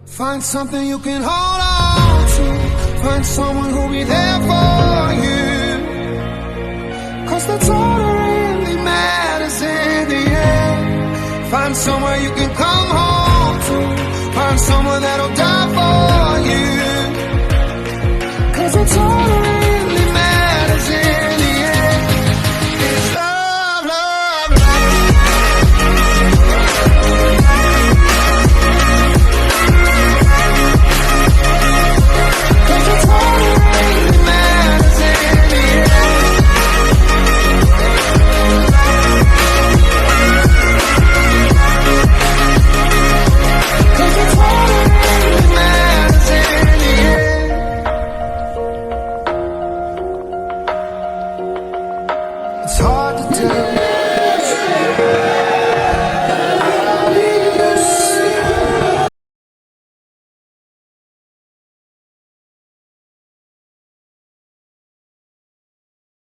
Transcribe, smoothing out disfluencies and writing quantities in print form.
Find something you can hold on to. Find someone who'll be there for you. Cause that's all that really matters in the end. Find somewhere you can come home to. Find someone that'll die